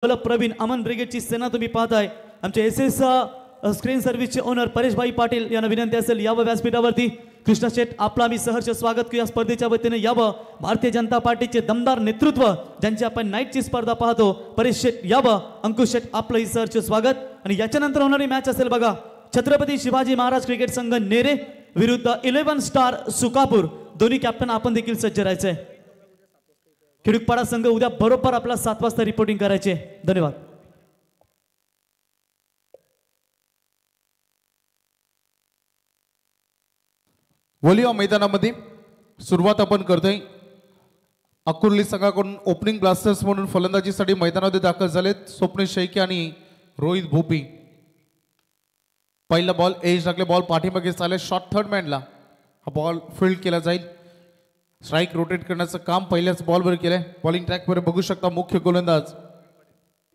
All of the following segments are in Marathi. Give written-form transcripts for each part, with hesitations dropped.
प्रवीण अमन ब्रिगेडची सेना तुम्ही पाहताय। आमचे एसएस स्क्रीन सर्व्हिसचे ओनर परेशभाई पाटील यांना विनंती असेल यावं व्यासपीठावरती। कृष्णा शेठ आपला आम्ही सहर्ष स्वागत करूया स्पर्धेच्या वतीने। यावं भारतीय जनता पार्टीचे दमदार नेतृत्व ज्यांची आपण नाईटची स्पर्धा पाहतो परेश शेठ यावं। अंकुश शेठ आपलंही सहर्ष स्वागत। आणि याच्यानंतर होणारी मॅच असेल बघा छत्रपती शिवाजी महाराज क्रिकेट संघ नेरे विरुद्ध 11 स्टार सुकापूर। दोन्ही कॅप्टन आपण देखील सज्ज राहायचंय। खिडकपाडा संघ उद्या बरोबर आपला 7 वाजता रिपोर्टिंग करायचे। धन्यवाद। वलिया मैदानामध्ये सुरुवात आपण करतोय। अकुर्ली संघाकडून ओपनिंग ब्लास्टर्स म्हणून फलंदाजीसाठी मैदानामध्ये दाखल झालेत स्वप्नील शेळके आणि रोहित भोपी। पहिला बॉल एज टाकले, बॉल पाठीमागे चाले, शॉट थर्ड मॅनला हा बॉल फील्ड केला जाईल। स्ट्राइक रोटेट करण्याचं काम पहिल्याच बॉलवर केलंय। बॉलिंग ट्रॅकवर बघू शकता मुख्य गोलंदाज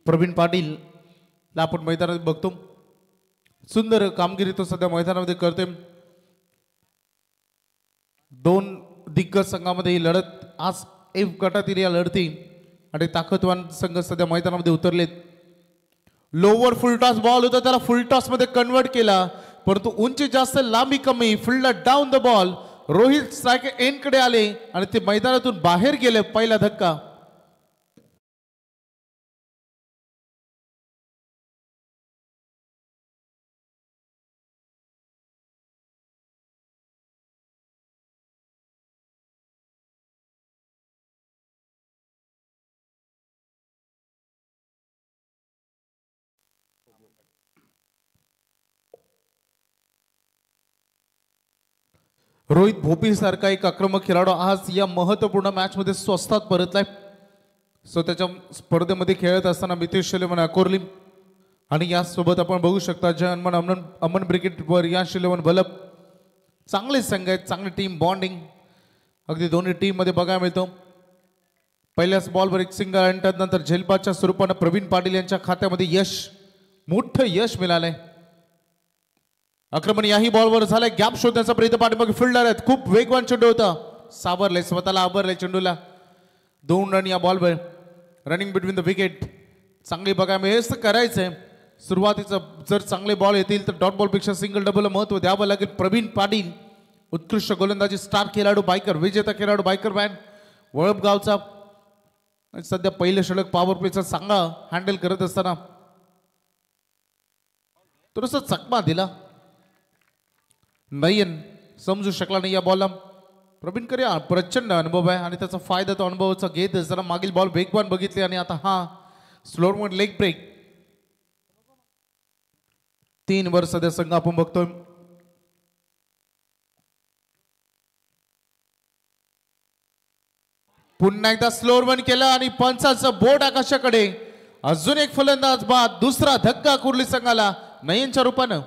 प्रवीण पाटील ला आपण मैदानात बघतो। सुंदर कामगिरी तो सध्या मैदानामध्ये करतोय। दोन दिग्गज संघामध्ये ही लढत आज एफ गटातील या लढती आणि ताकदवान संघ सध्या मैदानामध्ये उतरलेत। लोवर फुल टॉस बॉल होता त्याला फुल टॉस मध्ये कन्वर्ट केला, परंतु उंची जास्त लांबी कमी, फील्डला down the ball. Rohit strike end कडे आले आणि ते मैदानातून बाहेर गेले। पहिला धक्का। रोहित भोपी सारखा एक आक्रमक खेळाडू आज या महत्त्वपूर्ण मॅच मध्ये स्वस्तात परतलाय। सो त्याच्या स्पर्धेमध्ये खेळत असताना मितेश शिलेवन अकोर्ली आणि यासोबत आपण बघू शकता जय हनुमान अमन ब्रिगेड वर या शिलेवन बल्लभ। चांगले संघ आहेत, चांगली टीम बॉन्डिंग अगदी दोन्ही टीम मध्ये बघायला मिळतो। पहिल्याच बॉलवर एक सिंगल आणि त्यानंतर झेलबादच्या स्वरूपाने प्रवीण पाटील यांच्या खात्यामध्ये यश, मोठं यश मिळालंय। आक्रमण याही बॉलवर झालंय, गॅप शोधण्याचा प्रयत्न पाठीमागे फिल्डर आहेत, खूप वेगवान चेंडू होता, सावरले स्वतःला आबरले चेंडूला। 2 रन या बॉलवर, रनिंग बिटवीन द विकेट। चांगली बघा हेच करायचंय। सुरुवातीचं जर चांगले बॉल येतील तर डॉट बॉल पेक्षा सिंगल डबल महत्व द्यावं लागेल। प्रवीण पाटील उत्कृष्ट गोलंदाजी, स्टार खेळाडू, बायकर विजेता खेळाडू, बायकर मॅन वळप गावचा सध्या पहिले षटक पॉवर प्लेचा चांगला हँडल करत असताना थोडासा चकमा दिला, नयन समजू शकला नाही या बॉलला। प्रवीण करे प्रचंड अनुभव आहे आणि त्याचा फायदा तो अनुभवाचा घेत असताना मागील बॉल वेगवान बघितले आणि आता हा स्लोअर मोड लेग ब्रेक। 3 वर सध्या संघ आपण बघतोय। पुन्हा एकदा स्लोअर वन केला आणि पंचाचं बोट आकाशाकडे। अजून एक फलंदाज बाद, दुसरा धक्का कुर्ली संघाला नयनच्या रूपानं।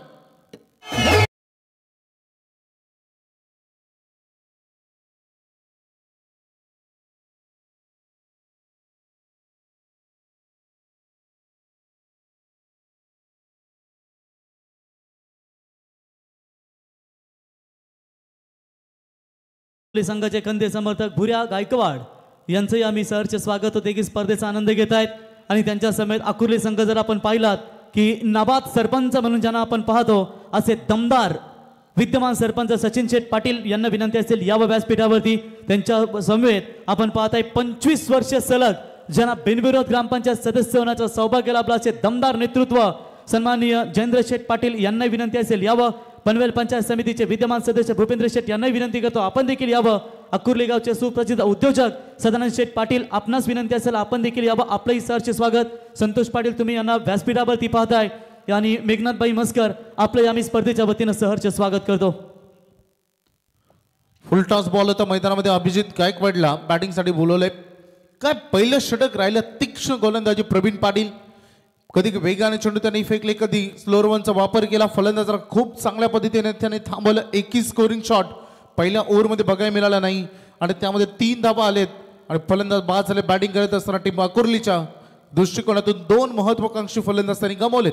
संघाचे कंदे समर्थक भुऱ्या गायकवाड यांचंही आम्ही सहर्ष स्वागत होते की स्पर्धेचा आनंद घेत आहेत। आणि त्यांच्या समेत अकुर्ली संघ जर आपण पाहिलात की नाबाद सरपंच म्हणून ज्यांना आपण पाहतो असे दमदार विद्यमान सरपंच सचिन शेठ पाटील यांना विनंती असेल यावं व्यासपीठावरती। त्यांच्या समेत आपण पाहताय 25 वर्ष सलग ज्यांना बिनविरोध ग्रामपंचायत सदस्य होण्याचं सौभाग्य लाभलं असे दमदार नेतृत्व सन्माननीय जयेंद्र शेठ पाटील यांना विनंती असेल यावं। पनवेल पंचायत समितीचे विद्यमान सदस्य भूपेंद्र शेठ यांना विनंती करतो आपण देखील यावं। अकुर्ली गावचे सुप्रसिद्ध उद्योजक सदानंद शेठ पाटील आपणास विनंती असेल आपण देखील यावं। आपलंही सहर्ष स्वागत। संतोष पाटील तुम्ही यांना व्यासपीठावरती पाहताय आणि मेघनाथबाई मस्कर आपलं आम्ही स्पर्धेच्या वतीनं सहर्ष स्वागत करतो। फुल टॉस बॉल होता मैदानामध्ये, अभिजित गायकवाडला बॅटिंग साठी बोलवलंय। काय पहिलं षटक राहिलं, तीक्ष्ण गोलंदाजी प्रवीण पाटील, कधी वेगाने चेंडू त्यांनी फेकले, कधी स्लोअर वनचा वापर केला। फलंदाजाला खूप चांगल्या पद्धतीने त्याने थांबवलं। एकही स्कोरिंग शॉट पहिल्या ओव्हरमध्ये बघायला मिळाला नाही आणि त्यामध्ये 3 धावा आलेत आणि फलंदाज बाद झाले। बॅटिंग करत असताना टीम अकुर्लीच्या दृष्टिकोनातून 2 महत्वाकांक्षी फलंदाज त्यांनी गमावलेत।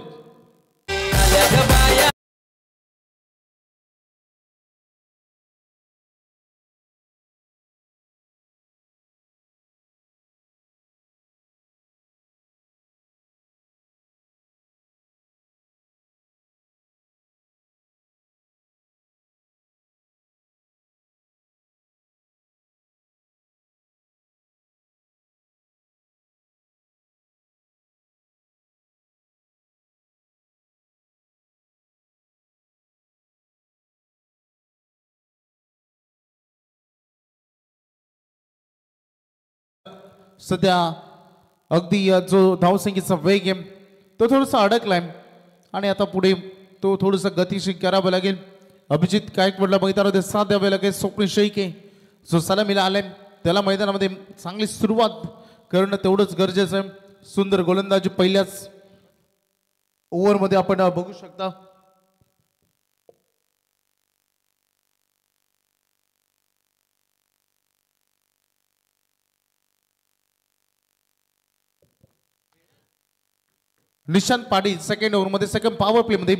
सध्या अगदी जो धावसंख्येचा वेग आहे तो थोडासा अडकलाय आणि आता पुढे तो थोडंसं गतिशील करावं लागेल. अभिजित गायकवाडला मैदानामध्ये साथ द्यावे लागेल. स्वप्नील शेळके जो सलामीला आलाय त्याला मैदानामध्ये चांगली सुरुवात करणं तेवढंच गरजेचं आहे. सुंदर गोलंदाजी पहिल्याच ओव्हरमध्ये आपण बघू शकता. निशांत पाटील सेकंड ओव्हरमध्ये सेकंड पॉवर प्ले मध्ये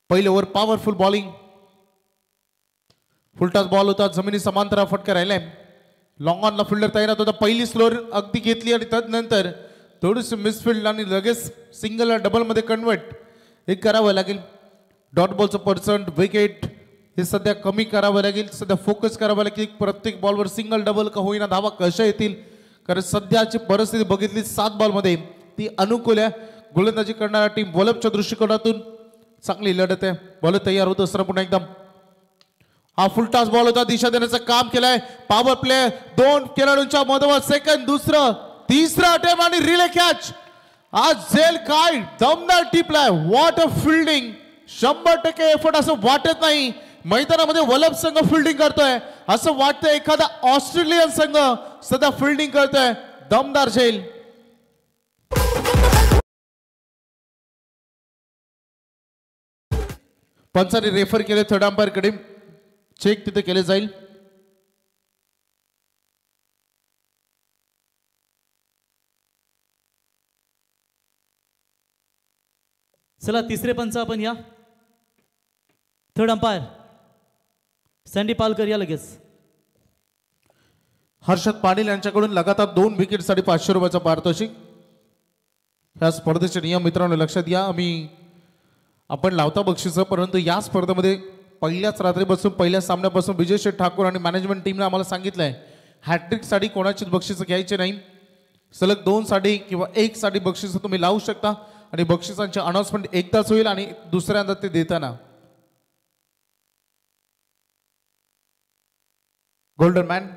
पहिले over powerful bowling. Full toss ball होता जमिनी समांतर फटका राहिलाय. लॉंग ऑनला फिल्डर तयार होता. पहिली स्लोअर अगदी घेतली आणि त्यानंतर थोडीशी मिसफिल्ड आणि लगेच सिंगल डबल मध्ये कन्वर्ट हे करावं लागेल. डॉट बॉलचं पर्सेंट विकेट हे सध्या कमी करावं लागेल. सध्या फोकस करावं लागेल प्रत्येक बॉलवर सिंगल डबल का होईना धावा कशा येतील कारण सध्याची परिस्थिती बघितली 7 बॉलमध्ये ती अनुकूल आहे. गोलंदाजी करणारा टीम वॉलपच्या दृष्टिकोनातून चांगली लढत आहे. बॉल तयार होत असताना पुन्हा एकदम हा फुलटास बॉल होता दिशा देण्याचं काम केलंय. पॉवर प्ले 2 खेळाडूंच्या मधोमध सेकंड दुसरं तिसरं अटेम्प्ट आणि रिले कॅच. आज झेल काय दमदार टिपलाय. What a fielding. 100% एफर्ट असं वाटत नाही. मैदानामध्ये वलभ संघ फिल्डिंग करतोय असं वाटतंय एखादा ऑस्ट्रेलियन संघ सध्या फिल्डिंग करतोय. दमदार झेल. पंचाने रेफर केले थर्ड अंपायर कडे. चेक तिथे केले जाईल. चला तिसरे पंच आपण या. थर्ड अंपायर सँडी पालकर या लगेच. हर्षद पाटील यांच्याकडून लगातार 2 विकेट 550 रुपयाचा पारितोषिक. ह्या स्पर्धेचे नियम मित्रांनो लक्षात घ्या. आपण लावता बक्षीस परंतु या स्पर्धेमध्ये पहिल्याच रात्रीपासून पहिल्या सामन्यापासून विजय शेठ ठाकूर आणि मॅनेजमेंट टीमने आम्हाला सांगितलंय हॅट्रिक साठी कोणाचीच बक्षीस घ्यायचे नाही. सलग 2 साठी किंवा 1 साठी बक्षीस तुम्ही लावू शकता आणि बक्षिसांचे अनाउन्समेंट एकदाच होईल आणि दुसऱ्यांदा ते देताना गोल्डन मॅन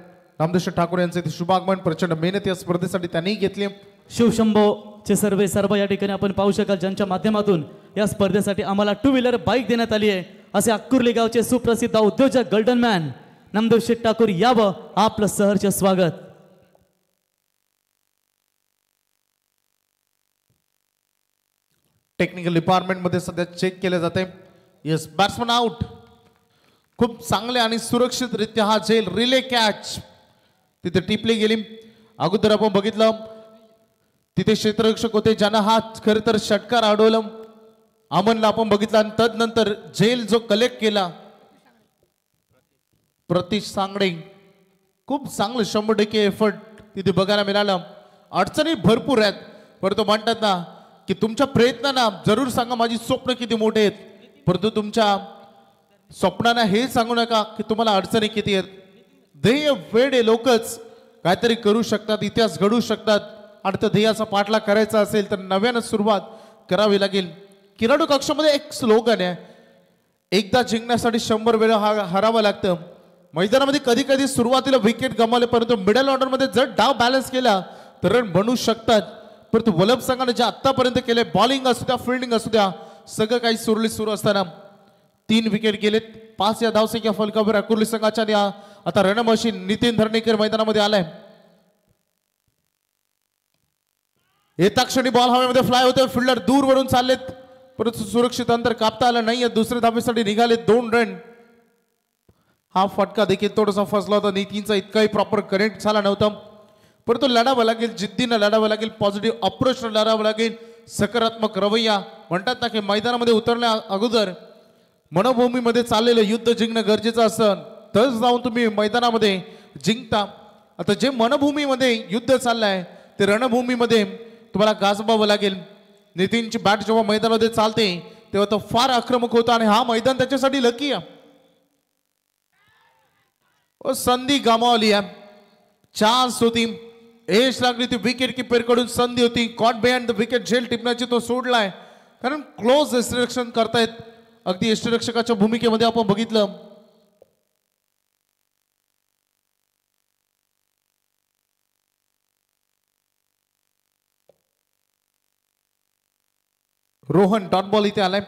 नामदेव शेठ ठाकूर यांचे शुभागमन. प्रचंड मेहनत या स्पर्धेसाठी त्यांनी घेतली. शिवशंभो चे सर्व या ठिकाणी आपण पाहू शकाल ज्यांच्या माध्यमातून या स्पर्धेसाठी आम्हाला 2 व्हीलर बाईक देण्यात आली आहे असे अक्कुर्ली गावचे सुप्रसिद्ध उद्योजक गोल्डन मॅन नामदेव शेठ ठाकूर यावं आपलं सहर्ष स्वागत. टेक्निकल डिपार्टमेंट मध्ये सध्या चेक केले जाते. Yes batsman out. खूप चांगले आणि सुरक्षित रित्या हा झेल रिले कॅच तिथे टिपली गेली. अगोदर आपण बघितलं तिथे क्षेत्ररक्षक होते ज्यांना हा खर तर षटकार अडवलं. अमनला आपण बघितलं आणि तदनंतर झेल जो कलेक्ट केला प्रतीश सांगडे खूप चांगलं 100% एफर्ट तिथे बघायला मिळालं. अडचणी भरपूर आहेत परंतु म्हणतात ना की तुमच्या प्रयत्नांना जरूर सांगा माझी स्वप्न किती मोठे आहेत परंतु तुमच्या स्वप्नांना हे सांगू नका की तुम्हाला अडचणी किती आहेत. ध्येय वेडे लोकच काहीतरी करू शकतात इतिहास घडू शकतात आणि त्या ध्येयाचा पाठलाग करायचा असेल तर नव्यानं सुरुवात करावी लागेल. खेळाडू कक्षामध्ये एक स्लोगन आहे एकदा जिंकण्यासाठी 100 वेळा हरावं लागतं. मैदानामध्ये कधी कधी सुरुवातीला विकेट गमावले परंतु मिडल ऑर्डरमध्ये जर डाव बॅलन्स केला तर रन बनवू शकतात. परंतु वलभ संघाने जे आतापर्यंत केले बॉलिंग असू द्या फिल्डिंग असू द्या सगळं काही सुरळीत सुरू असताना 3 विकेट गेलेत. 5 या धावसंख्या फलकावर अकुर्ली संघाच्या आता रणमशीन नितीन धरणेकर मैदानामध्ये आलाय. येता क्षणी बॉल हवेमध्ये फ्लाय होते. फिल्डर दूर वरून चाललेत परंतु सुरक्षित अंतर कापता आलं नाही. दुसऱ्या धावेसाठी निघाले 2 रन. हा फटका देखील थोडासा फसला होता. नितीनचा इतकाही प्रॉपर कनेक्ट झाला नव्हता परंतु लढावं लागेल जिद्दीनं लढावं लागेल पॉझिटिव्ह अप्रोच लढावं लागेल. सकारात्मक रवैया म्हणतात ना की मैदानामध्ये उतरण्या अगोदर मनोभूमीमध्ये चाललेलं युद्ध जिंकणं गरजेचं असतं तर जाऊन तुम्ही मैदानामध्ये जिंकता. आता जे मनभूमीमध्ये युद्ध चाललंय ते रणभूमीमध्ये तुम्हाला गाजवावं लागेल. नितीनची बॅट जेव्हा मैदानामध्ये चालते तेव्हा तो फार आक्रमक होता आणि हा मैदान त्याच्यासाठी लकी आहे. संधी गमावली आहे. चान्स होती एज लागली ती विकेट किपर कडून संधी होती. कॉट बिहाइंड द विकेट झेल टिपण्याची तो सोडलाय कारण क्लोज यष्टिरक्षण करतायत. अगदी यष्टिरक्षकाच्या भूमिकेमध्ये आपण बघितलं रोहन डॉट बॉल इथे आलाय.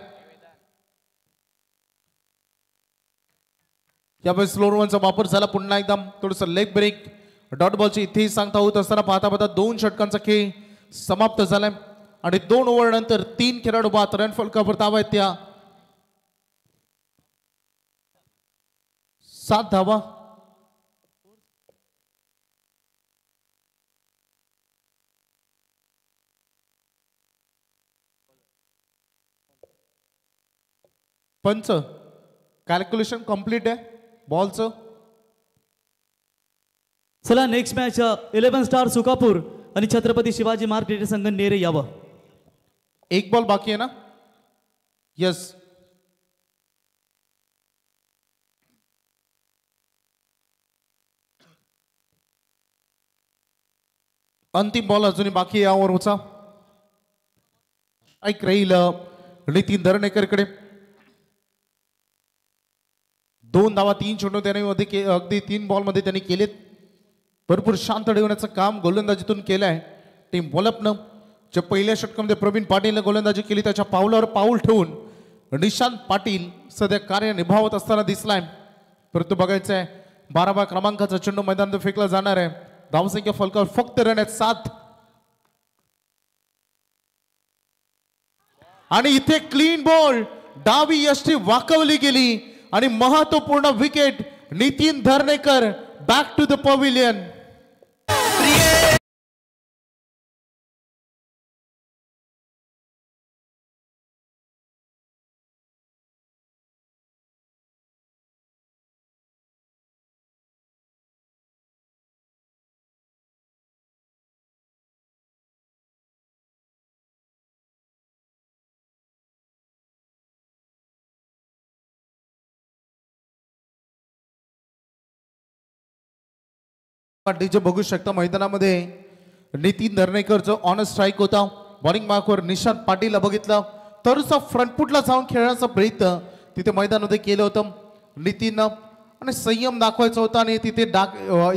यावेळी स्लो रनचा वापर झाला. पुन्हा एकदा थोडस लेग ब्रेक डॉट बॉलची इथेही सांगता होत असताना पाहता पाहता 2 षटकांचा खेळ समाप्त झालाय आणि 2 ओव्हर नंतर 3 खेळाडू बाद रन फलकावर धावा आहेत त्या 7 धावा. पंच कॅल्क्युलेशन कंप्लीट आहे बॉलचं. चला नेक्स्ट मॅच 11 स्टार सुकापूर आणि छत्रपती शिवाजी महाराज क्रिकेट संघ नेरे यावं. 1 बॉल बाकी आहे ना. यस अंतिम बॉल अजूनही बाकी या ओव्हरचा. ऐक राहील नितीन धरणेकरकडे. 2 धावा 3 चेंडू त्याने अगदी 3 बॉल मध्ये त्यांनी केलेत. भरपूर शांत ठेवण्याचं काम गोलंदाजीतून केलं आहे टीम वॉलपनं. जे पहिल्या षटकामध्ये प्रवीण पाटीलने गोलंदाजी केली त्याच्या पावलावर पाऊल ठेवून निशांत पाटील सध्या कार्य निभावत असताना दिसलाय. परंतु बघायचं आहे 12 क्रमांकाचा चेंडू मैदानात फेकला जाणार आहे. धावसंख्या फलकावर फक्त रन आहेत 7 आणि इथे क्लीन बॉल डावी यष्टी वाकवली गेली आणि महत्वपूर्ण wicket Nitin Dharnekar back to the pavilion. जे बघू शकता मैदानामध्ये नितीन धरणेकरचा ऑन स्ट्राईक होता. बॉलिंग मार्कवर निशांत पाटीलला बघितलं तरचा फ्रंटफुटला जाऊन खेळण्याचा प्रयत्न तिथे मैदानामध्ये केलं होतं नितीननं आणि संयम दाखवायचा होता आणि तिथे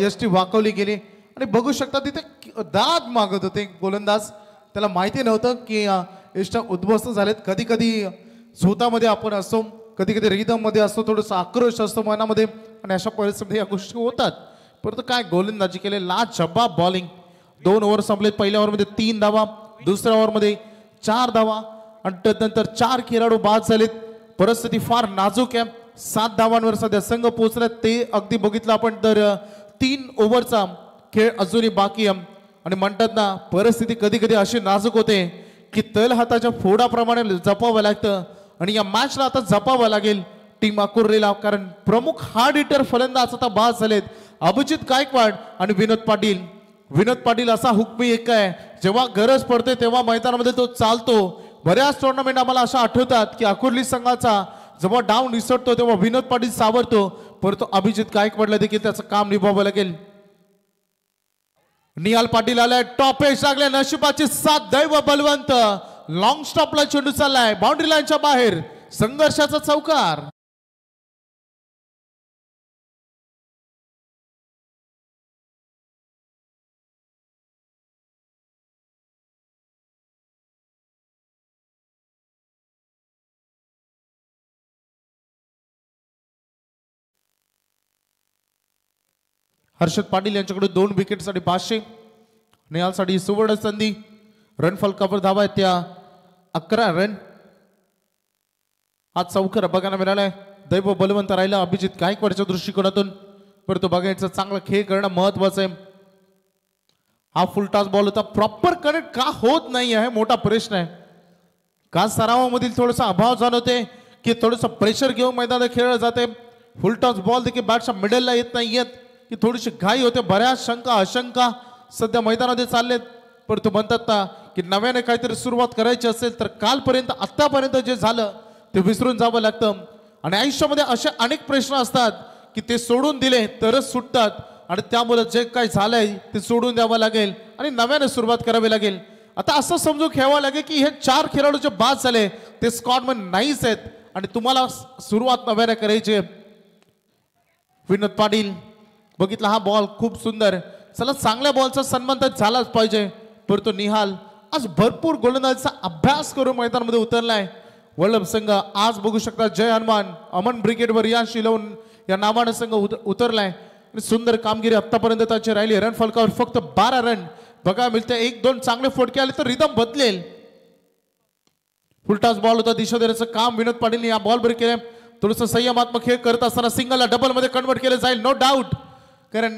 यष्टी वाकवली गेली आणि बघू शकता तिथे दाद मागत होते गोलंदाज. त्याला माहिती नव्हतं की यष्टी उद्ध्वस्त झालेत. कधी कधी झोतामध्ये आपण असतो, कधी कधी रिदम मध्ये असतो, थोडंसं आक्रोश असतो मनामध्ये आणि अशा परिस्थितीमध्ये या गोष्टी होतात. परंतु काय गोलंदाजी केले लाजवाब बॉलिंग. 2 ओव्हर संपले. पहिल्या ओव्हरमध्ये 3 धावा, दुसऱ्या ओव्हरमध्ये 4 धावा आणि त्यानंतर 4 खेळाडू बाद झालेत. परिस्थिती फार नाजूक आहे. 7 धावांवर सध्या संघ पोहोचला. ते अगदी बघितलं आपण तर 3 ओव्हरचा खेळ अजूनही बाकी आहे आणि म्हणतात ना परिस्थिती कधी कधी अशी नाजूक होते की तल हाताच्या फोडाप्रमाणे जपावं लागतं आणि या मॅचला आता जपावं लागेल टीम अकुर्रीला. कारण प्रमुख हार्ड हिटर फलंदाज आता बाद झालेत अभिजित गायकवाड आणि विनोद पाटील. विनोद पाटील असा हुकमी एक आहे जेव्हा गरज पडते तेव्हा मैदानामध्ये तो चालतो. बऱ्याच टुर्नामेंट आम्हाला अशा आठवतात की अकुर्ली संघाचा जेव्हा डाऊन निसटतो तेव्हा विनोद पाटील सावरतो. परंतु अभिजित गायकवाडला देखील त्याचं काम निभावावं लागेल. निहाल पाटील आलाय. टॉप एज लागल्या नशिबाची साथ दैव बलवंत. लॉंग स्टॉपला चेंडू चाललाय बाउंड्री लाईनच्या बाहेर. संघर्षाचा चौकार. हर्षद पाटील यांच्याकडे 2 विकेटसाठी 500. निहालसाठी सुवर्ण संधी. रन फलकावर धावा आहेत त्या 11 रन. आज चौकार बघायला मिळालाय. दैव बलवंत राहिला अभिजित गायकवाडच्या दृष्टिकोनातून. परंतु बघायचं चांगला खेळ करणं महत्वाचं आहे. हा फुलटास बॉल होता. प्रॉपर कनेक्ट का होत नाही आहे मोठा प्रश्न आहे. का सरावामधील थोडासा अभाव जाणवते की थोडंसं प्रेशर घेऊन मैदानात खेळलं जाते. फुलटॉस बॉल देखील बॅटच्या मिडलला येत नाही येत की थोडीशी घाई होते. बऱ्याच शंका अशंका सध्या मैदानामध्ये चाललेत. परंतु म्हणतात ना की नव्याने काहीतरी सुरुवात करायची असेल तर कालपर्यंत आतापर्यंत जे झालं ते विसरून जावं लागतं. आणि आयुष्यामध्ये असे अनेक प्रश्न असतात की ते सोडून दिले तरच सुटतात आणि त्यामुळे जे काही झालंय ते सोडून द्यावं लागेल आणि नव्याने सुरुवात करावी लागेल. आता असं समजून घ्यावं लागेल की हे 4 खेळाडू जे बाद झाले ते स्कॉटमन नाहीच आहेत आणि तुम्हाला सुरुवात नव्याने करायची. विनोद पाटील बघितला हा बॉल खूप सुंदर. चला चांगल्या बॉलचा सन्मान तर झालाच पाहिजे. परंतु निहाल आज भरपूर गोलंदाजीचा अभ्यास करून मैदानामध्ये उतरलाय वल्लभ संघ. आज बघू शकता जय हनुमान अमन ब्रिगेडवर या शिलवून या नावानं संघ उतरलाय. सुंदर कामगिरी आतापर्यंत त्याची राहिली. रन फलकावर फक्त 12 रन बघा मिळते. 1-2 चांगले फटके आले तर रिदम बदलेल. फुलटास बॉल होता, दिशा देण्याचं काम विनोद पाटील या बॉल बरे केले. थोडंसं संयमात्मक खेळ करत असताना सिंगलला डबल मध्ये कन्वर्ट केलं जाईल नो डाऊट, कारण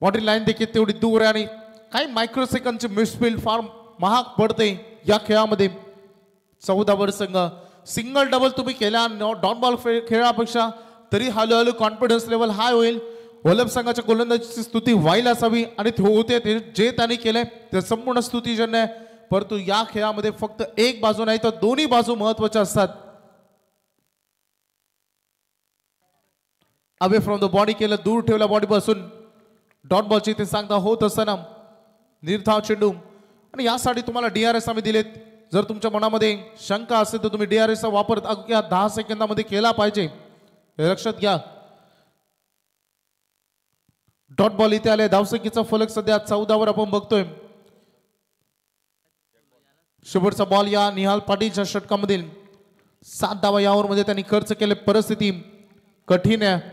बॉडी लाईन देखील तेवढी दूर आहे आणि काही मायक्रो सेकंडचे मिसफील्ड फार महाग पडते या खेळामध्ये. 14 वर संघ सिंगल डबल तुम्ही केल्या डॉट बॉल खेळापेक्षा तरी हळूहळू कॉन्फिडन्स लेवल हाय होईल. वल्लभ संघाच्या गोलंदाजीची स्तुती व्हायला असावी आणि ते होते ते जे त्यांनी केलंय ते संपूर्ण स्तुतीजन्य आहे. परंतु या खेळामध्ये फक्त एक बाजू नाही तर दोन्ही बाजू महत्वाच्या असतात. अवे फ्रॉम द बॉडी केलं, दूर ठेवला बॉडी पासून डॉट बॉलची ते सांगता होत असताना निर्धाव चेंडू. आणि यासाठी तुम्हाला DRS आम्ही दिलेत. जर तुमच्या मनामध्ये शंका असेल तर तुम्ही DRS चा वापर अगदी 10 सेकंदामध्ये केला पाहिजे, हे लक्षात घ्या. डॉट बॉल इथे आले. धावसंख्येचा फलक सध्या 14 वर आपण बघतोय. शेवटचा बॉल या निहाल पाटीलच्या षटकामधील 7 धावा या ओव्हरमध्ये त्यांनी खर्च केले. परिस्थिती कठीण आहे.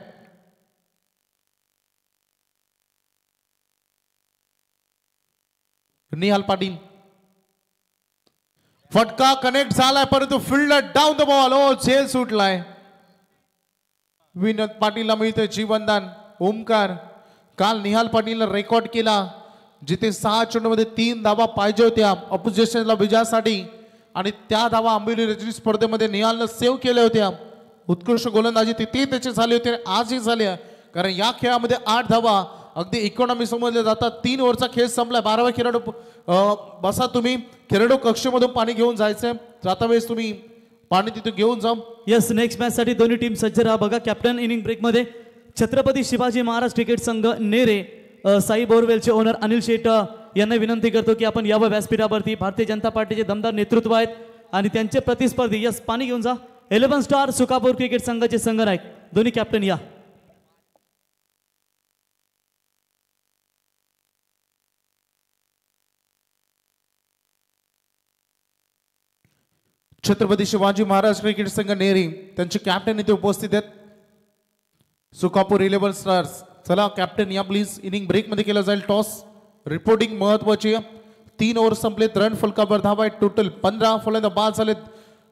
निहाल पाटील फटका कनेक्ट झालाय परंतु फिल्डर डाऊन द बॉल. ओ झेल सुटलाय. विनोद पाटीलला मिळते जीवनदान. ओमकार काल निहाल पाटीलला रेकॉर्ड केला जिथे 6 चेंडूमध्ये 3 धावा पाहिजे होत्या ऑपोजिशनला विजयासाठी आणि त्या धावा आंबिवली रजनी स्पर्धेमध्ये निहालनं सेव्ह केल्या होत्या. उत्कृष्ट गोलंदाजी तिथे त्याची झाली होती आजही झाली, कारण या खेळामध्ये 8 धावा अगदी इकॉनॉमी समजले जातात. 3 ओव्हरचा खेळ संपला. 12वा खेळाडू बसा तुम्ही. खेळाडू कक्षेमधून पाणी घेऊन जायचंय. जाता वेळेस तुम्ही पाणी तिथे घेऊन जा. यस, नेक्स्ट मॅच साठी दोन्ही टीम सज्ज राहा. बघा कॅप्टन इनिंग ब्रेक मध्ये छत्रपती शिवाजी महाराज क्रिकेट संघ नेरे साई बोरवेलचे ओनर अनिल शेट यांना विनंती करतो की आपण यावं व्यासपीठावरती. भारतीय जनता पार्टीचे दमदार नेतृत्व आहेत आणि त्यांचे प्रतिस्पर्धी यस पाणी घेऊन जा. 11 स्टार सुकापूर क्रिकेट संघाचे संघनायक दोन्ही कॅप्टन या. छत्रपती शिवाजी महाराज क्रिकेट संघ नेरी त्यांचे कॅप्टन इथे उपस्थित आहेत. सुकापूर 11 स्टार्स. चला कॅप्टन या प्लीज. इनिंग ब्रेक मध्ये केला जाईल टॉस. रिपोर्टिंग महत्वाची. 3 ओव्हर संपलेत. रन फलकावर धावा आहेत टोटल 15. फलंदाज बाद झालेत.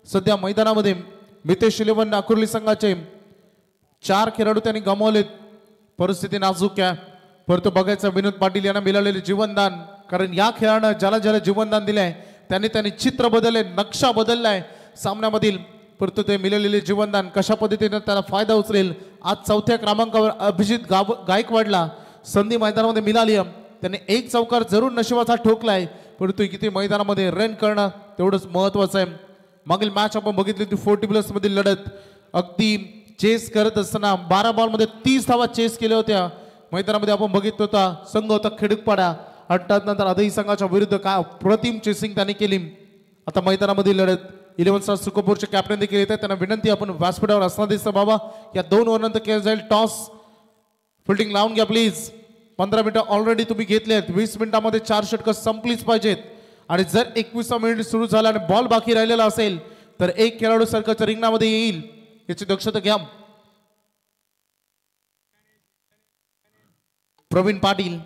सध्या मैदानामध्ये मितेश 11 नाकुर्ली संघाचे 4 खेळाडू त्यांनी गमावलेत. परिस्थिती नाजूक आहे. परंतु बघायचं विनोद पाटील यांना मिळालेले जीवनदान, कारण या खेळानं ज्याला ज्याला जीवनदान दिलंय त्यांनी चित्र बदलले, नक्षा बदललाय सामन्यामधील. परंतु ते मिळालेले जीवनदान कशा पद्धतीने त्याला फायदा उचलेल. आज 4थ्या क्रमांकावर अभिजित गायकवाडला संधी मैदानामध्ये मिळाली. त्याने 1 चौकार जरूर नशिबाचा ठोकलाय, परंतु किती मैदानामध्ये रन करणं तेवढंच महत्वाचं आहे. मागील मॅच आपण बघितली होती 40+ मधील लढत. अगदी चेस करत असताना 12 बॉलमध्ये 30 धावा चेस केल्या होत्या. मैदानामध्ये आपण बघितलं होता संघ होता खिडकपाडा. नंतर आदही संघाच्या विरुद्ध काय प्रतिम चेसिंग त्यांनी केली. आता मैदानामध्ये लढत 11 स्टार सुकापूरचे कॅप्टन देखील येतात. त्यांना विनंती आपण व्यासपीठावर असणार दिसतं बाबा. या 2 ओव्हर नंतर केलं जाईल टॉस. फिल्डिंग लावून घ्या प्लीज. 15 मिनिटं ऑलरेडी तुम्ही घेतलेत. 20 मिनिटांमध्ये 4 षटकं संपलीच पाहिजेत. आणि जर 21 मिनिट सुरू झाला आणि बॉल बाकी राहिलेला असेल तर एक खेळाडू सरकारच्या रिंगणामध्ये येईल, याची दक्षता घ्या. प्रवीण पाटील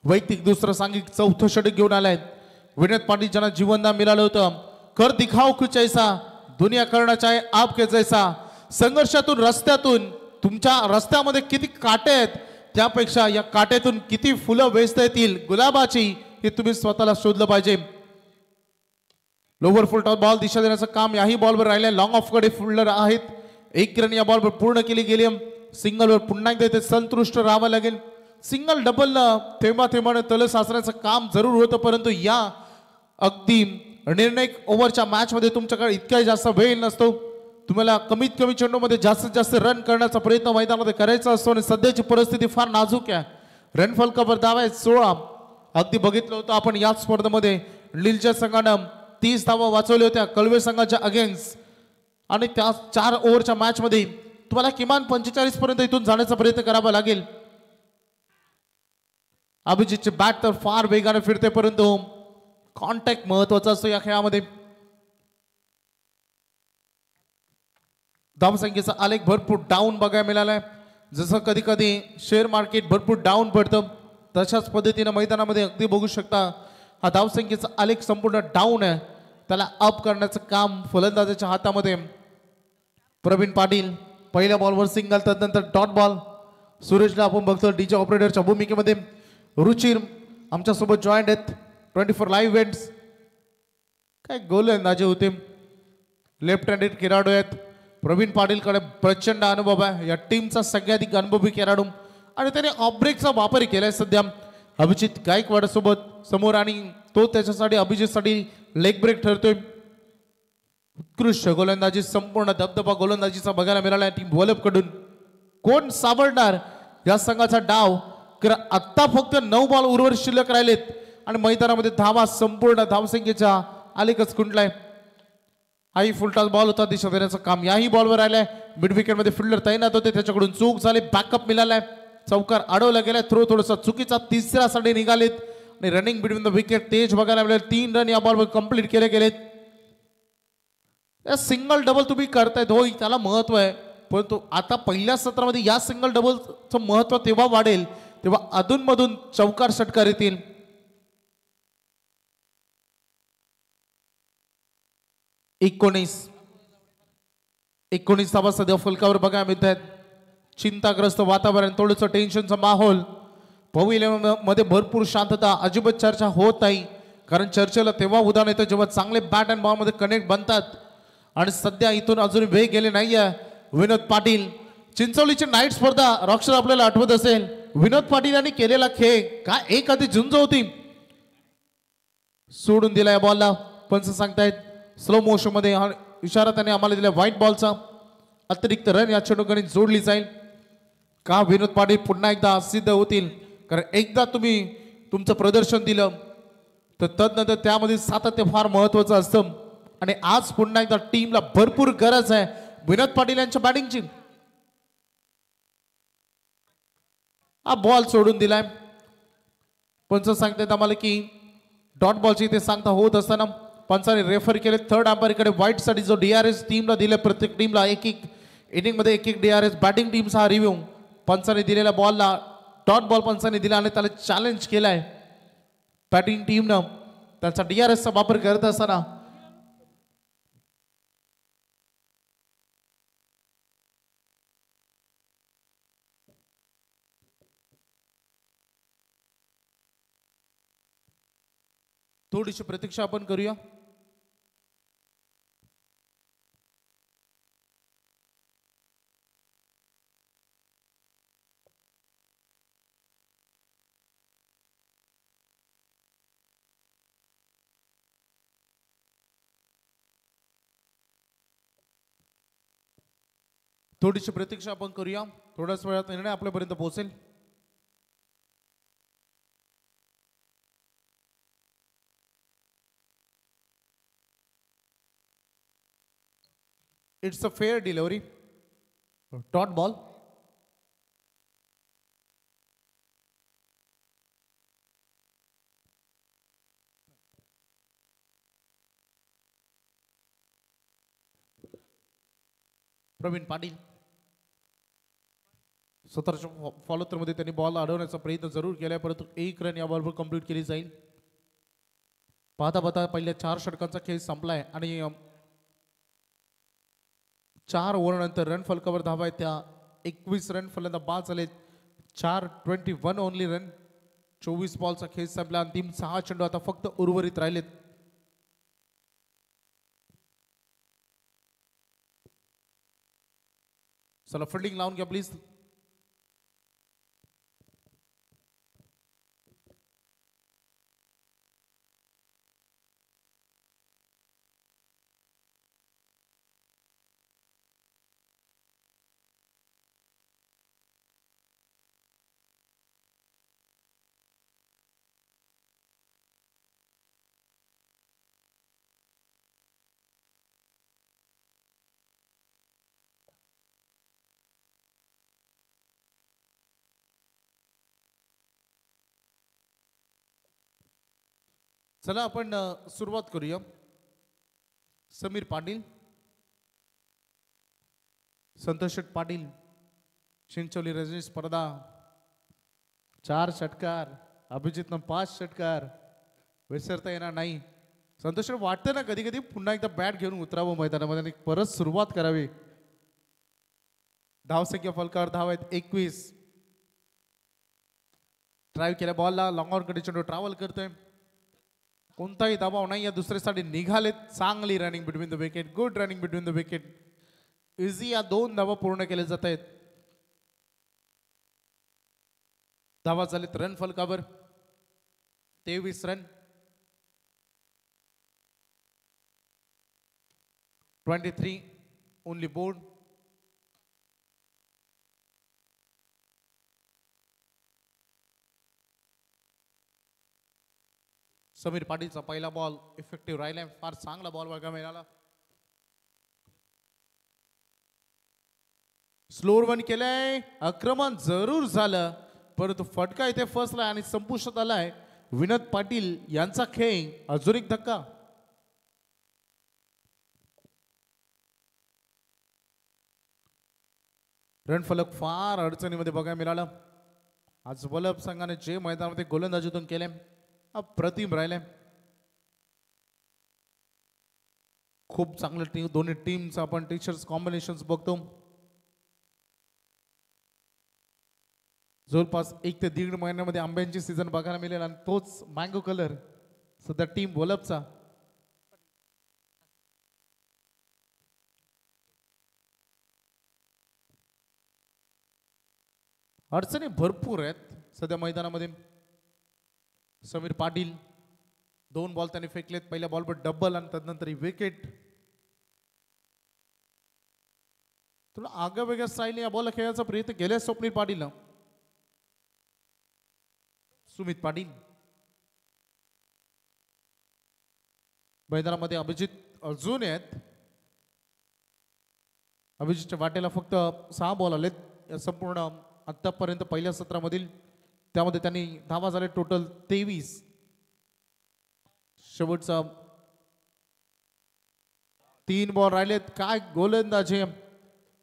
वैयक्तिक दुसरं सांघिक 4थं षटक घेऊन आलाय. विनोद पाटील ज्यांना जीवनदान मिळालं होतं. कर दिखाओ कुछ ऐसा दुनिया करना चाहे आपके जैसा. संघर्षातून रस्त्यातून तुमच्या रस्त्यामध्ये किती काटे आहेत त्यापेक्षा या काट्यातून किती फुलं वेचता येतील गुलाबाची हे तुम्ही स्वतःला शोधलं पाहिजे. लोवर फुल टॉस बॉल दिशा देण्याचं काम याही बॉलवर राहिलंय. लॉंग ऑफ कडे फिल्डर आहेत. 1 रन या बॉलवर पूर्ण केली गेली. सिंगलवर पुन्हा एकदा इथे संतुष्ट राहावं लागेल. सिंगल डबल थेंबाने तल साचण्याचं काम जरूर होतं, परंतु या अगदी निर्णायक ओव्हरच्या मॅच मध्ये तुमच्याकडे इतका जास्त वेळ नसतो. तुम्हाला कमीत कमी चेंडूमध्ये जास्तीत जास्त रन करण्याचा प्रयत्न मैदानामध्ये करायचा असतो आणि सध्याची परिस्थिती फार नाजूक आहे. रन फलकावर धावा आहेत 16. अगदी बघितलं होतं आपण याच स्पर्धेमध्ये लीलच्या संघानं 30 धावा वाचवल्या होत्या कळवे संघाच्या अगेन्स्ट. आणि त्या 4 ओव्हरच्या मॅच मध्ये तुम्हाला किमान 45 पर्यंत इथून जाण्याचा प्रयत्न करावा लागेल. अभिजितची बॅट तर फार वेगाने फिरते, परंतु कॉन्टॅक्ट महत्वाचा असतो या खेळामध्ये. धावसंख्येचा आलेख भरपूर डाऊन बघायला मिळालाय. जसं कधी कधी शेअर मार्केट भरपूर डाऊन पडतं तशाच पद्धतीनं मैदानामध्ये अगदी बघू शकता हा धावसंख्येचा आलेख संपूर्ण डाऊन आहे. त्याला अप करण्याचं काम फलंदाजाच्या हातामध्ये. प्रवीण पाटील पहिल्या बॉलवर सिंगल, त्यानंतर डॉट बॉल. सुरेशला आपण बघतो डीजे ऑपरेटरच्या भूमिकेमध्ये. रुचिर आमच्यासोबत जॉईंट आहेत 24 लाईव्ह इव्हेंट्स. काय गोलंदाजी होते. लेफ्ट हँडेड खेळाडू आहेत. प्रवीण पाटीलकडे प्रचंड अनुभव आहे. या टीमचा सगळ्याधिक अनुभवी खेळाडू आणि त्याने ऑफब्रेकचा वापर केलाय सध्या अभिजित गायकवाड सोबत समोर आणि तो त्याच्यासाठी अभिजितसाठी लेग ब्रेक ठरतोय. उत्कृष्ट गोलंदाजी, संपूर्ण दबदबा गोलंदाजीचा बघायला मिळाला टीम वॉलप कडून. कोण सावरणार या संघाचा डाव? कारण आत्ता फक्त 9 बॉल उर्वरित शिल्लक राहिलेत आणि मैदानामध्ये धावा संपूर्ण धावसंख्येच्या आलेखच खुंटलाय. हाही फुलटॉस बॉल होता, दिशा देण्याचं काम याही बॉलवर राहिलंय. मिड विकेट मध्ये फिल्डर तैनात होते, त्याच्याकडून चूक झाली, बॅकअप मिळालाय, चौकार अडवला गेलाय, थ्रो थोडासा चुकीचा, तिसऱ्या साठी निघालेत आणि रनिंग बिटवीन द विकेट तेज बघायला मिळेल. 3 रन या बॉलवर कंप्लीट केले गेलेत. सिंगल डबल तुम्ही करतायत होय, त्याला महत्व आहे, परंतु आता पहिल्या सत्रामध्ये या सिंगल डबलचं महत्व तेव्हा वाढेल तेव्हा अधूनमधून चौकार षटकार येतील. एकोणीस धावा सध्या फलकावर बघायला मिळत आहेत. चिंताग्रस्त वातावरण, थोडंसं टेन्शनचा माहोल. पवेलियन मध्ये भरपूर शांतता, अजिबात चर्चा होत नाही, कारण चर्चेला तेव्हा उदाहरण येतं जेव्हा चांगले बॅट अँड बॉल मध्ये कनेक्ट बनतात आणि सध्या इथून अजून वेग गेले नाहीये. विनोद पाटील, चिंचवलीची नाईट स्पर्धा रॉक्स्टर आपल्याला आठवत असेल. विनोद पाटील यांनी केलेला खेळ काय एक आधी झुंज होती, सोडून दिला या बॉलला. पंच सांगतायत स्लो मोशन मध्ये इशारा त्याने आम्हाला दिला व्हाईट बॉलचा. अतिरिक्त रन या चेंडूकडे जोडली जाईल का विनोद पाटील पुन्हा एकदा सिद्ध होतील, कारण एकदा तुम्ही तुमचं प्रदर्शन दिलं तर तदनंतर त्यामध्ये सातत्य फार महत्वाचं असतं आणि आज पुन्हा एकदा टीमला भरपूर गरज आहे विनोद पाटील यांच्या बॅटिंगची. हा बॉल सोडून दिलाय. पंच सांगतायत आम्हाला की डॉट बॉलची इथे सांगता होत असताना पंचाने रेफर केले. थर्ड अंपायर कडे व्हाईट साठी जो डीआरएस टीमला दिले, प्रत्येक टीमला एक इनिंग मध्ये एक डीआरएस. बॅटिंग टीमचा हा रिव्ह्यू. पंचाने दिलेल्या बॉलला डॉट बॉल पंचाने दिला आणि त्याला चॅलेंज केलाय बॅटिंग टीमनं. त्याचा डीआरएसचा वापर करत असताना थोडीशी प्रतीक्षा आपण करूया. थोडीशी प्रतीक्षा आपण करूया. थोड्याच वेळात निर्णय आपल्यापर्यंत पोहोचेल. It's a fair delivery. Dot ball. Pravin Patil 17च्या फॉलोथ्रो मध्ये त्यांनी बॉल अडवण्याचा प्रयत्न जरूर केलाय, परंतु 1 रन या बॉलवर कंप्लीट केली जाईल. पाहता पाहता पहिल्या 4 षटकांचा खेळ संपलाय आणि 4 ओव्हर नंतर रन फलकावर धावा आहेत त्या 21 रन फलंदाज बाद झाले. 21 ओनली रन. 24 बॉलचा खेळ संपला. अंतिम 6 चेंडू आता फक्त उर्वरित राहिलेत. चला फिल्डिंग लावून घ्या प्लीज. चला आपण सुरुवात करूया. समीर पाटील, संतोष पाटील, चिंचोली रजनी स्पर्धा 4 षटकार, अभिजितनं 5 षटकार, विसरता येणार नाही. संतोष वाटतं ना कधी कधी पुन्हा एकदा बॅट घेऊन उतरावं मैदानामध्ये आणि परत सुरुवात करावी. धावसंख्या फलकावर धाव आहेत 21. ड्राईव्ह केल्या बॉलला लॉंग ऑन कडे चेंडू ट्रॅव्हल करतोय. कोणताही दबाव नाही या दुसऱ्यासाठी निघालेत. चांगली running between the wicket, good running between the wicket. Easy या 2 धावा पूर्ण केले जात आहेत. धावा झालेत रन फलकावर 23 रन. 23 only board. समीर पाटीलचा पहिला बॉल इफेक्टिव्ह राहिलाय. फार चांगला बॉल बघा मिळाला. स्लोअर वन केलंय. आक्रमण जरूर झालं परंतु फटका इथे फसलाय आणि संपुष्टात आलाय. विनोद पाटील यांचा खेळ. अजून एक धक्का. रन फलक फार अडचणीमध्ये बघायला मिळाला. आज वल्लभ संघाने जे मैदानामध्ये गोलंदाजीतून केले अप्रतिम राहिले. खूप चांगलं टीम दोन्ही टीमचं आपण टीचर्स कॉम्बिनेशन्स बघतो. जवळपास 1 ते 1.5 महिन्यामध्ये आंब्यांची सीझन बघायला मिळेल आणि तोच मँगो कलर सध्या टीम वल्लभचा. अडचणी भरपूर आहेत सध्या मैदानामध्ये. समीर पाटील 2 बॉल त्यांनी फेकलेत. पहिल्या बॉलवर डबल आणि तदनंतर विकेट. थोडं आगळ्या वेगळ्या स्टाईलने या बॉलला खेळायचा प्रयत्न केलाय स्वप्नील पाटील. सुमित पाटील मैदानामध्ये. अभिजित अजून आहेत. अभिजितच्या वाटेला फक्त 6 बॉल आलेत या संपूर्ण आतापर्यंत पहिल्या सत्रामधील. त्यामध्ये त्यांनी धावा झाले टोटल 23. शेवटचा 3 बॉल राहिलेत. काय गोलंदाजी.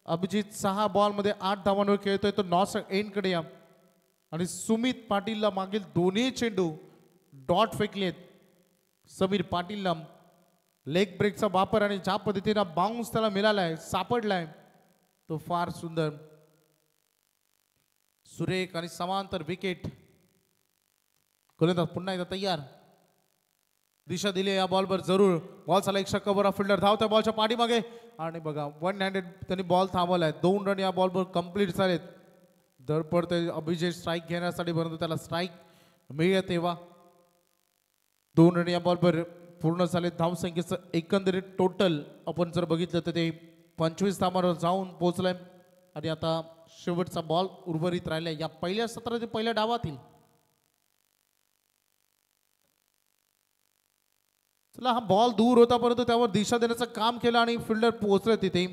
अभिजित 6 बॉल मध्ये 8 धावांवर खेळतोय तो नॉस एंड कडे या. आणि सुमित पाटीलला मागील दोन्ही चेंडू डॉट फेकलेत. समीर पाटीलला लेग ब्रेकचा वापर आणि ज्या पद्धतीनं बाउन्स त्याला मिळालाय सापडलाय तो फार सुंदर. सुरेख आणि समांतर विकेट. गोलंदाज पुन्हा एकदा तयार. दिशा दिली या बॉलवर जरूर. बॉल झाला 1 षटकावर. फिल्डर धावतोय बॉलच्या पाठीमागे आणि बघा 1 हँडेड त्यांनी बॉल थांबवलाय. 2 रन या बॉलवर कंप्लीट झालेत. धडपडतोय अभिजित स्ट्राईक घेण्यासाठी परंतु त्याला स्ट्राईक मिळत तेव्हा 2 रन या बॉलवर पूर्ण झाले. धावसंख्येचं एकंदरीत टोटल आपण जर बघितलं तर ते 25 धावांवर जाऊन पोहोचलंय. आणि आता शेवटचा बॉल उर्वरित राहिलाय या पहिल्या सत्रातील पहिल्या डावातील. चला हा बॉल दूर होता परंतु त्यावर दिशा देण्याचं काम केलं आणि फिल्डर पोहोचले तिथे.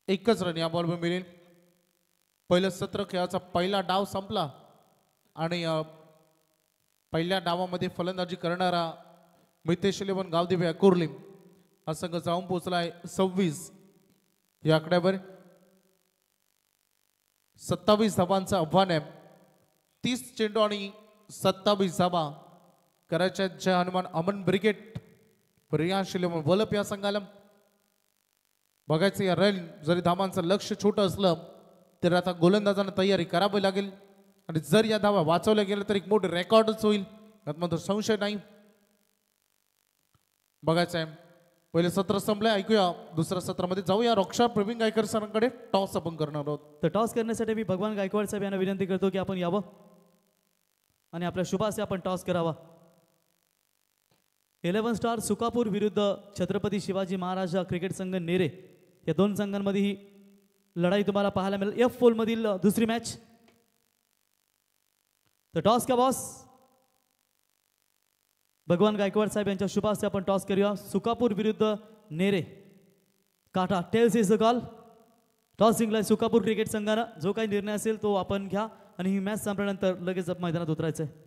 एकच रन या बॉलवर मिळेल. पहिलं सत्र खेळाचा पहिला डाव संपला आणि पहिल्या डावामध्ये फलंदाजी करणारा मितेश इलेव्हन गावदेवी अकोर्ली हा संघ जाऊन पोहोचलाय 26 या आकड्यावर. 27 धावांचं आव्हान आहे. 30 चेंडू आणि 27 धावा करायच्या जय हनुमान अमन ब्रिगेड प्रियांश इलेव्हन वलप या संघाला. बघायचं या रन जरी धावांचं लक्ष छोटं असलं तर आता गोलंदाजांना तयारी करावी लागेल आणि जर या धावा वाचवल्या गेल्या तर एक मोठे रेकॉर्डच होईल यात मात्र संशय नाही. बघायचं आहे पहिले सत्र संपलंय. ऐकूया दुसऱ्या सत्रामध्ये जाऊया. रक्षा प्रवीण गायकर सरांकडे टॉस आपण करणार आहोत. तर टॉस करण्यासाठी मी भगवान गायकवाड साहेब यांना विनंती करतो की आपण यावं आणि आपल्या शुभासे आपण टॉस करावा. 11 स्टार सुकापूर विरुद्ध छत्रपती शिवाजी महाराज क्रिकेट संघ नेरे या 2 संघांमध्ये ही लढाई तुम्हाला पाहायला मिळेल. एफ फोल मधील दुसरी मॅच. तर टॉस का बॉस भगवान गायकवाड साहेब यांच्या शुभासे आपण टॉस करूया. सुकापूर विरुद्ध नेरे काटा tails is the call. Toss जिंकलाय सुकापूर क्रिकेट संघानं. जो काही निर्णय असेल तो आपण घ्या आणि ही मॅच संपल्यानंतर लगेच मैदानात उतरायचं आहे.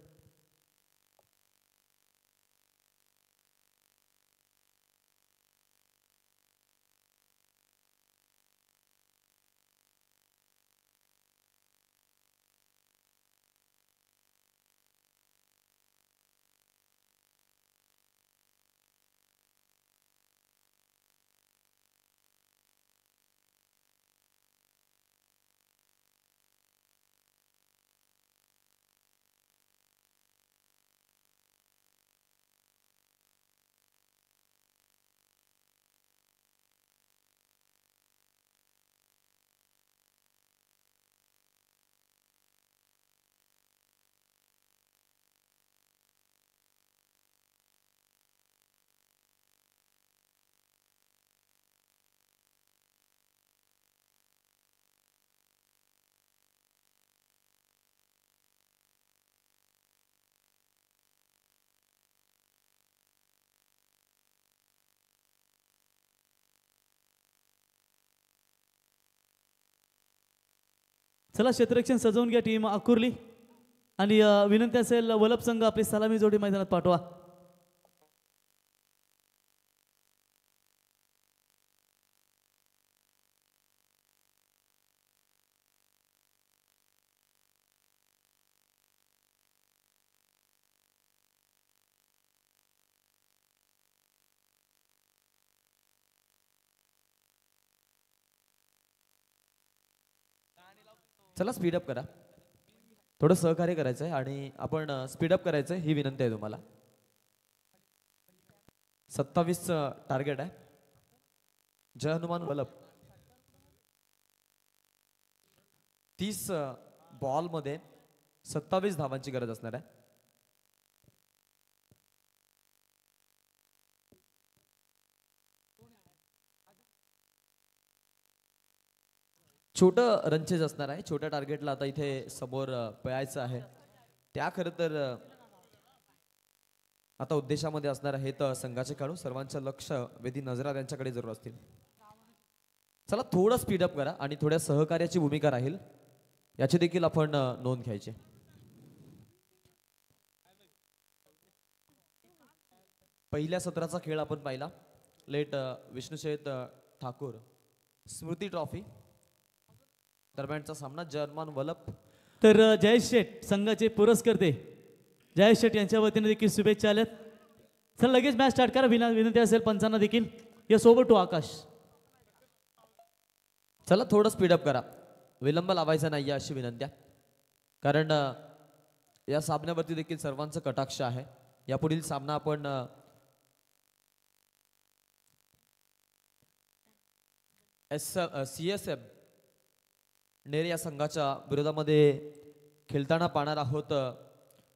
चला क्षेत्ररक्षण सजवून घ्या टीम आकुर्ली. आणि विनंती असेल वलप संघ आपली सलामी जोडी मैदानात पाठवा. चला स्पीडअप करा. थोडं सहकार्य करायचं आहे आणि आपण स्पीडअप करायचं आहे ही विनंती आहे तुम्हाला. 27 टार्गेट आहे. जय हनुमान वलप. 30 बॉल मध्ये 27 धावांची गरज असणार आहे. छोटं रनचेज असणार आहे. छोट्या टार्गेटला आता इथे समोर पळायचं आहे. त्या खरं तर आता उद्देशामध्ये असणार आहेत संघाचे खेळाडू. सर्वांचं लक्ष वेधी नजरा त्यांच्याकडे जरूर असतील. चला थोडं स्पीडअप करा आणि थोड्या सहकार्याची भूमिका राहील याची देखील आपण नोंद घ्यायची. पहिल्या सत्राचा खेळ आपण पाहिला. लेट विष्णुशेत ठाकूर स्मृती ट्रॉफी दरम्यानचा सामना जर्मन वलप. तर जयेश शेठ संघाचे पुरस्कर्ते जयेश शेठ यांच्या वतीने देखील शुभेच्छा आल्यात. चला लगेच मॅच स्टार्ट करा. विनंती असेल पंचांना देखील या सोबत टू आकाश. चला थोडं स्पीडअप करा. विलंब लावायचा नाही अशी विनंती आहे. कारण या सामन्यावरती देखील सर्वांचं कटाक्ष आहे. यापुढील सामना आपण CSM नेर या संघाच्या विरोधामध्ये खेळताना पाहणार आहोत.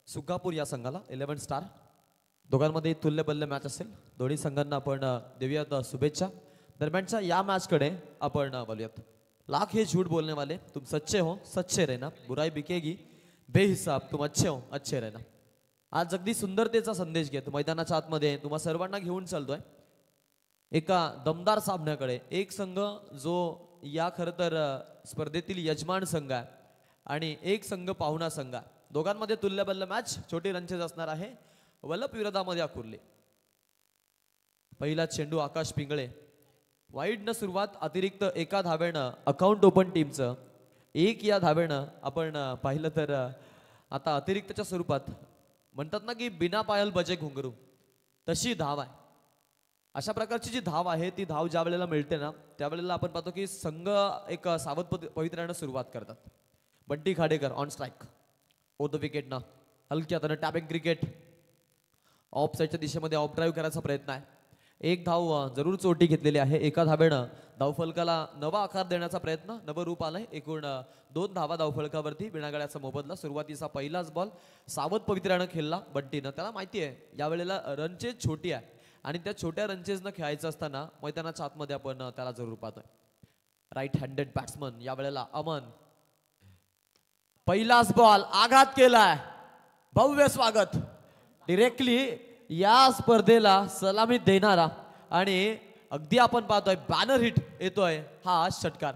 सुकापूर या संघाला 11 स्टार. दोघांमध्ये तुल्यबल्य मॅच असेल. दोन्ही संघांना आपण देऊयात शुभेच्छा. दरम्यानच्या या मॅचकडे आपण बोलूयात. लाख हे झूठ बोलने वाले तुम सच्चे हो सच्चे रहना, बुराई बिकेगी बेहिसाब तुम अच्छे हो अच्छे रहना. आज अगदी सुंदरतेचा संदेश घेत मैदानाच्या आतमध्ये तुम्हा सर्वांना घेऊन चालतोय एका दमदार सामन्याकडे. एक संघ जो या खरं तर स्पर्धेतील यजमान संघ आहे आणि एक संघ पाहुणा संघ आहे. दोघांमध्ये तुल्यबल्य मॅच. छोटी रनचेज असणार आहे. वलप विरोधामध्ये आकुर्ली. पहिला चेंडू आकाश पिंगळे. वाईडनं सुरुवात. अतिरिक्त एका धावेनं अकाउंट ओपन टीमचं. एक या धावेनं आपण पाहिलं तर आता अतिरिक्तच्या स्वरूपात म्हणतात ना की बिना पायल बजे घुंगरू तशी धाव आहे. अशा प्रकारची जी धाव आहे ती धाव ज्या वेळेला मिळते ना त्यावेळेला आपण पाहतो की संघ एक सावध पवित्र्यानं सुरुवात करतात. Bunty Khadekar on strike. Over the wicket ना हलक्या त्यानं टॅपिंग क्रिकेट. ऑफ साईडच्या दिशेमध्ये ऑफ ड्राईव्ह करायचा प्रयत्न आहे. एक धाव जरूर चोटी घेतलेली आहे. एका धावेनं धावफलकाला नवा आकार देण्याचा प्रयत्न. नवं रूप आलंय. एकूण 2 धावा धावफलकावरती. बिनागड्याचा मोबदला. सुरुवातीचा पहिलाच बॉल सावध पवित्र्यानं खेळला बंटीनं. त्याला माहिती आहे यावेळेला रनचेज छोटी आहे आणि त्या छोट्या रनचेजनं खेळायचं असताना मैदानाच्या आतमध्ये आपण त्याला जरूर पाहतोय. राईट हँडेड बॅट्समन यावेळेला अमन. पहिलाच बॉल आघात केलाय. भव्य स्वागत. डिरेक्टली या स्पर्धेला सलामी देणारा आणि अगदी आपण पाहतोय बॅनर हिट येतोय हा षटकार.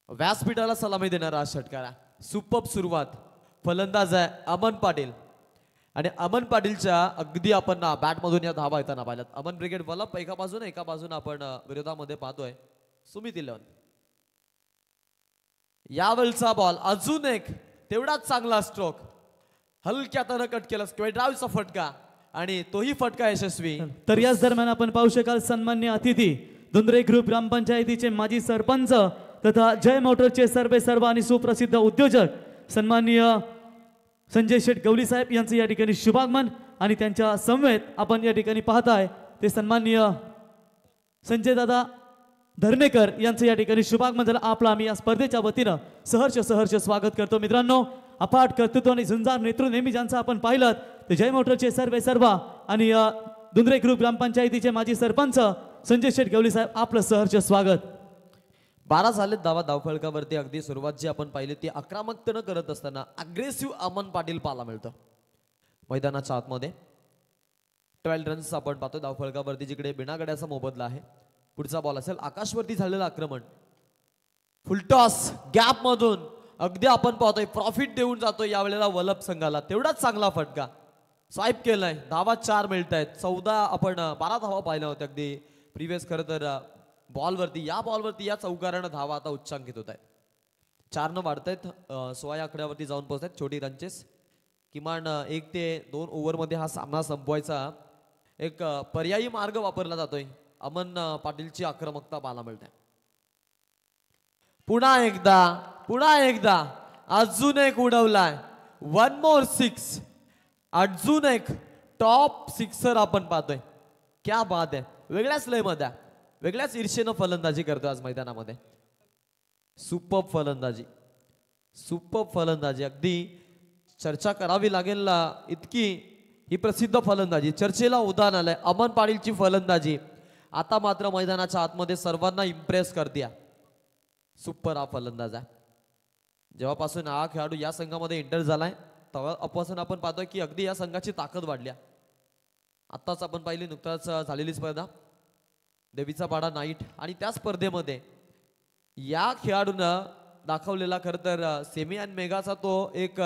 व्यासपीठाला सलामी देणारा हा षटकार आहे. सुपर सुरुवात. फलंदाज आहे अमन पाटील आणि अमन पाटीलच्या अगदी आपण बॅट मधून या धावा येताना पाहिल्यात. अमन ब्रिगेड वलप एका बाजूने आपण विरोधामध्ये पाहतोय सुमित 11. यावेळचा बॉल अजून एक तेवढाच चांगला स्ट्रोक हलक्या हाताने कट केला. ड्राईव्हचा फटका आणि तोही फटका यशस्वी. तर याच दरम्यान आपण पाहू शकाल सन्मान्य अतिथी धुंद्रे ग्रुप ग्रामपंचायतीचे माजी सरपंच तथा जय मोटरचे सर्व आणि सुप्रसिद्ध उद्योजक सन्माननीय संजय शेठ गवली साहेब यांचं या ठिकाणी शुभागमन आणि त्यांच्या समवेत आपण या ठिकाणी पाहताय ते सन्माननीय संजय दादा धर्मेकर यांचं या ठिकाणी शुभागमन झालं. आपलं आम्ही या स्पर्धेच्या वतीनं सहर्ष स्वागत करतो. मित्रांनो, अफाट कर्तृत्व आणि झुंजार नेतृत्व नेहमी ज्यांचं आपण पाहिलं ते जय मोटरचे सर्व आणि धुंद्रे ग्रुप ग्रामपंचायतीचे माजी सरपंच संजय शेठ गवली साहेब आपलं सहर्ष स्वागत. 12 झालेत धावा धावफलकावरती. अगदी सुरुवात जी आपण पाहिली ती आक्रमकतेनं करत असताना अग्रेसिव्ह अमन पाटील पाहायला मिळतं मैदानाच्या आतमध्ये. 12 रन्स आपण पाहतो धावफलकावरती जिकडे बिनागड्याचा मोबदला आहे. पुढचा बॉल असेल आकाशवरती झालेलं आक्रमण. फुलटॉस गॅप मधून अगदी आपण पाहतोय प्रॉफिट देऊन जातोय यावेळेला वलप संघाला. तेवढाच चांगला फटका स्वाईप केलाय. धावा 4 मिळत आहेत. 12 धावा पाहिल्या होत्या अगदी प्रिव्हियस. खरं तर या बॉलवरती या चौकारानं धावा आता उच्चांकित होत आहेत. 4 न वाढतायत. 16 आकड्यावरती जाऊन पोहोचतायत छोटी रनचेस. किमान 1 ते 2 ओव्हरमध्ये हा सामना संपवायचा एक पर्यायी मार्ग वापरला जातोय. अमन पाटीलची आक्रमकता पाहायला मिळते. पुन्हा एकदा अजून एक उडवलाय. 1 मोर 6. अजून एक टॉप सिक्सर आपण पाहतोय. क्या बात आहे. वेगळ्याच लयमध्ये वेगळ्याच ईर्षेनं फलंदाजी करतोय आज मैदानामध्ये. सुपर फलंदाजी अगदी चर्चा करावी लागेल इतकी ही प्रसिद्ध फलंदाजी. चर्चेला उदाहरण आलंय अमन पाटीलची फलंदाजी. आता मात्र मैदानाच्या आतमध्ये सर्वांना इम्प्रेस करते. सुपर हा फलंदाज आहे. जेव्हापासून हा खेळाडू या संघामध्ये एंटर झालाय तेव्हापासून आपण पाहतोय की अगदी या संघाची ताकद वाढल्या. आत्ताच आपण पाहिली नुकताच झालेली स्पर्धा देवीचा पाडा नाईट आणि त्या स्पर्धेमध्ये या खेळाडूनं दाखवलेला खरं तर सेमी अँड मेगाचा तो एक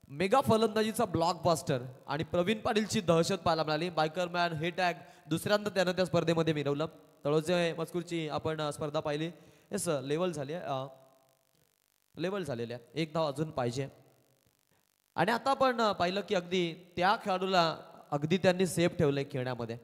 मेगा फलंदाजीचा ब्लॉकबस्टर आणि प्रवीण पाटीलची दहशत पाहायला मिळाली. बायकर मॅन हे टॅग दुसऱ्यांदा त्यानं त्या स्पर्धेमध्ये मिळवलं. तळोजे मजकूरची आपण स्पर्धा पाहिली. येस लेवल झालेली आहे. 1 धाव अजून पाहिजे. आणि आता आपण पाहिलं की अगदी त्या खेळाडूला अगदी त्यांनी सेफ ठेवलंय खेळण्यामध्ये.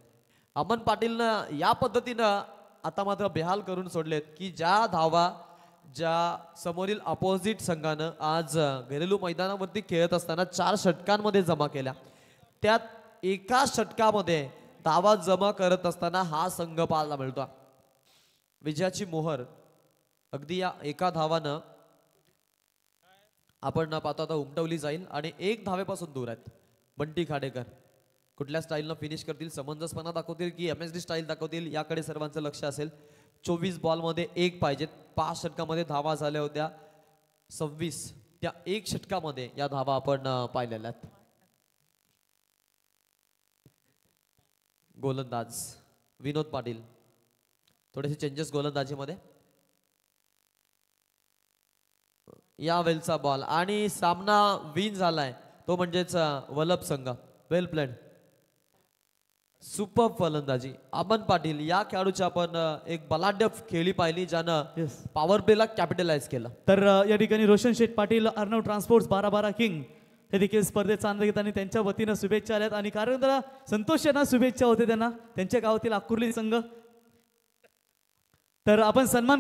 अमन पाटीलनं या पद्धतीनं आता मात्र बेहाल करून सोडलेत की ज्या समोरील अपोजिट संघानं आज घरेलू मैदानावरती खेळत असताना 4 षटकांमध्ये जमा केल्या. त्यात एका षटकामध्ये धावा जमा करत असताना हा संघ पाहायला मिळतो. विजयाची मोहर अगदी या एका धावानं आपण पाहतो आता उमटवली जाईल आणि 1 धावेपासून दूर आहेत. बंटी खाडेकर कुठल्या स्टाईलनं फिनिश करतील, समंजसपणा दाखवतील की MSD स्टाईल दाखवतील याकडे सर्वांचं लक्ष असेल. 24 बॉलमध्ये 1 पाहिजेत. 5 षटकामध्ये धावा झाल्या होत्या 26. त्या 1 षटकामध्ये या धावा आपण पाहिलेल्या आहेत. गोलंदाज विनोद पाटील. थोडेसे चेंजेस गोलंदाजीमध्ये. यावेळचा बॉल आणि सामना विन झालाय तो म्हणजेच वलप संघ. वेल प्लेड. सुपर फलंदाजी अमन पाटील या खेळाडूची आपण एक बलाढ्य खेळी पाहिली ज्यानं पॉवर प्लेला कॅपिटलाइज केलं. तर या ठिकाणी रोशन शेठ पाटील अर्णव ट्रान्सपोर्ट्स 12 किंग हे देखील स्पर्धेचा आनंद घेत आणि त्यांच्या वतीनं शुभेच्छा आल्यात आणि कारण संतोष यांना शुभेच्छा होते त्यांना त्यांच्या गावातील आकुर्ली संघ. तर आपण सन्मान